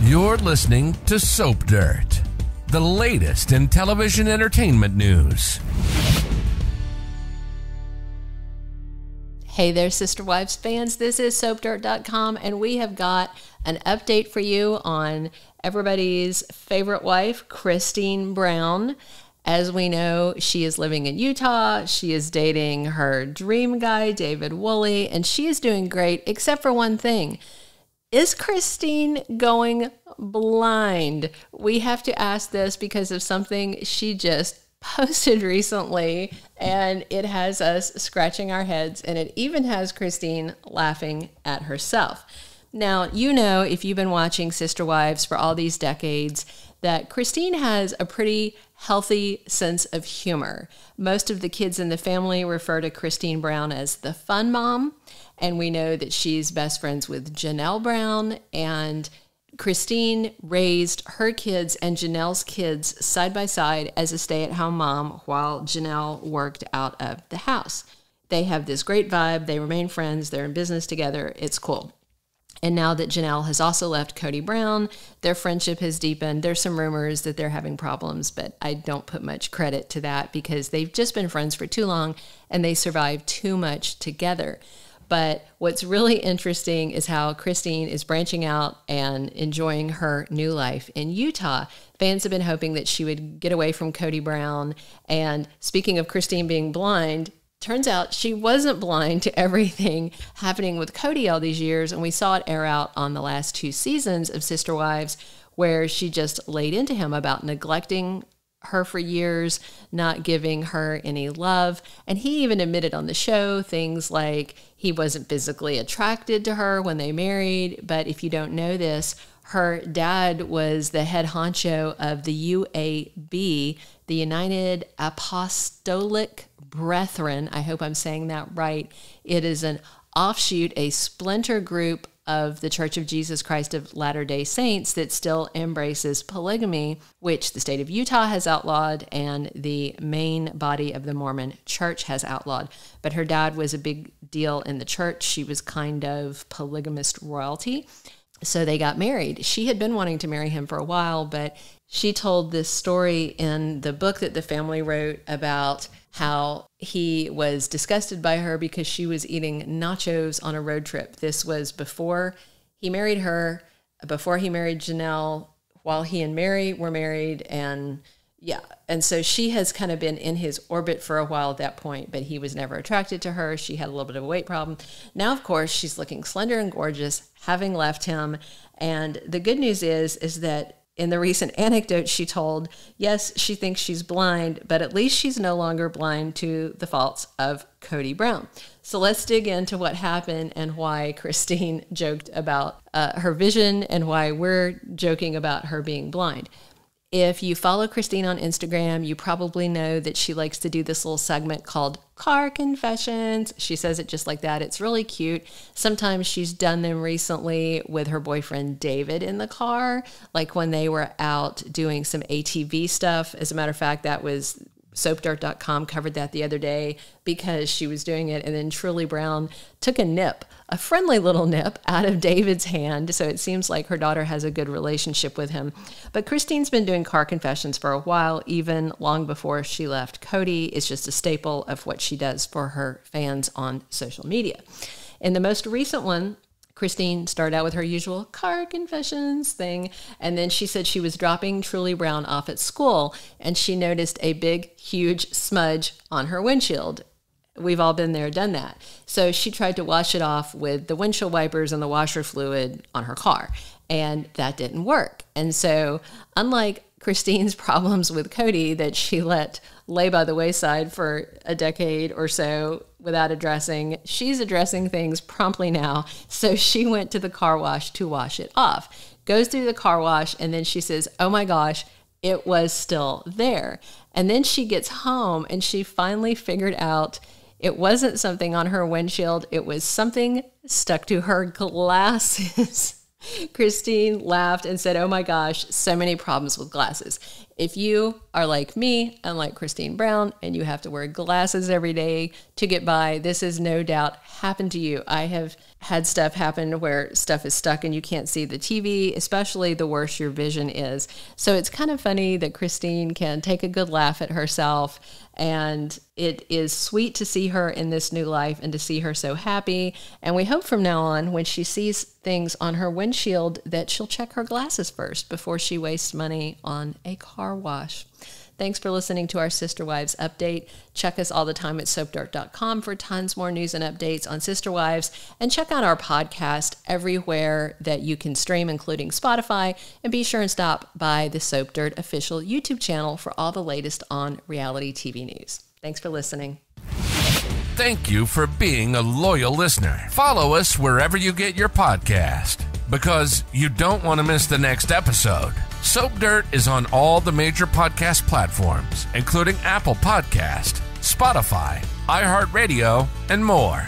You're listening to Soap Dirt, the latest in television entertainment news. Hey there, Sister Wives fans. This is SoapDirt.com, and we have got an update for you on everybody's favorite wife, Kody Brown. As we know, she is living in Utah. She is dating her dream guy, David Woolley, and she is doing great, except for one thing. Is Kody going blind? We have to ask this because of something she just posted recently, and it has us scratching our heads, and it even has Kody laughing at herself. Now, you know, if you've been watching Sister Wives for all these decades, that Kody has a pretty healthy sense of humor. Most of the kids in the family refer to Kody Brown as the fun mom, and we know that she's best friends with Janelle Brown, and Kody raised her kids and Janelle's kids side by side as a stay-at-home mom while Janelle worked out of the house. They have this great vibe. They remain friends. They're in business together. It's cool. And now that Janelle has also left Kody Brown, their friendship has deepened. There's some rumors that they're having problems, but I don't put much credit to that because they've just been friends for too long and they survived too much together. But what's really interesting is how Kody is branching out and enjoying her new life in Utah. Fans have been hoping that she would get away from Kody Brown. And speaking of Kody being blind, turns out she wasn't blind to everything happening with Kody all these years, and we saw it air out on the last 2 seasons of Sister Wives, where she just laid into him about neglecting her for years, not giving her any love. And he even admitted on the show things like he wasn't physically attracted to her when they married. But if you don't know this, her dad was the head honcho of the UAB, the United Apostolic Brethren. I hope I'm saying that right. It is an offshoot, a splinter group of the Church of Jesus Christ of Latter-day Saints that still embraces polygamy, which the state of Utah has outlawed and the main body of the Mormon Church has outlawed. But her dad was a big deal in the church. She was kind of polygamist royalty. So they got married. She had been wanting to marry him for a while, but she told this story in the book that the family wrote about how he was disgusted by her because she was eating nachos on a road trip. This was before he married her, before he married Janelle, while he and Mary were married. And yeah, and so she has kind of been in his orbit for a while at that point, but he was never attracted to her. She had a little bit of a weight problem. Now, of course, she's looking slender and gorgeous, having left him. And the good news is that in the recent anecdote she told, yes, she thinks she's blind, but at least she's no longer blind to the faults of Kody Brown. So let's dig into what happened and why Kody joked about her vision and why we're joking about her being blind. If you follow Kody on Instagram, you probably know that she likes to do this little segment called Car Confessions. She says it just like that. It's really cute. Sometimes she's done them recently with her boyfriend David in the car, like when they were out doing some ATV stuff. As a matter of fact, that was SoapDirt.com covered that the other day because she was doing it. And then Kody Brown took a nip, a friendly little nip, out of David's hand. So it seems like her daughter has a good relationship with him. But Kody's been doing car confessions for a while, even long before she left Kody. It's just a staple of what she does for her fans on social media. In the most recent one, Kody started out with her usual car confessions thing, and then she said she was dropping Kody Brown off at school, and she noticed a big, huge smudge on her windshield. We've all been there, done that. So she tried to wash it off with the windshield wipers and the washer fluid on her car, and that didn't work. And so, unlike Kody's problems with Kody that she let lay by the wayside for a decade or so without addressing, she's addressing things promptly now. So she went to the car wash to wash it off, goes through the car wash, and then she says, oh my gosh, it was still there. And then she gets home and she finally figured out it wasn't something on her windshield. It was something stuck to her glasses. Kody laughed and said, oh my gosh, so many problems with glasses. If you are like me, unlike Christine Brown, and you have to wear glasses every day to get by, this has no doubt happened to you. I have had stuff happen where stuff is stuck and you can't see the TV, especially the worse your vision is. So it's kind of funny that Christine can take a good laugh at herself, and it is sweet to see her in this new life and to see her so happy. And we hope from now on, when she sees things on her windshield, that she'll check her glasses first before she wastes money on a car wash. Thanks for listening to our Sister Wives update. Check us all the time at soapdirt.com for tons more news and updates on Sister Wives. And check out our podcast everywhere that you can stream, including Spotify. And be sure and stop by the Soap Dirt official YouTube channel for all the latest on reality TV news. Thanks for listening. Thank you for being a loyal listener. Follow us wherever you get your podcast, because you don't want to miss the next episode. Soap Dirt is on all the major podcast platforms, including Apple Podcast, Spotify, iHeartRadio, and more.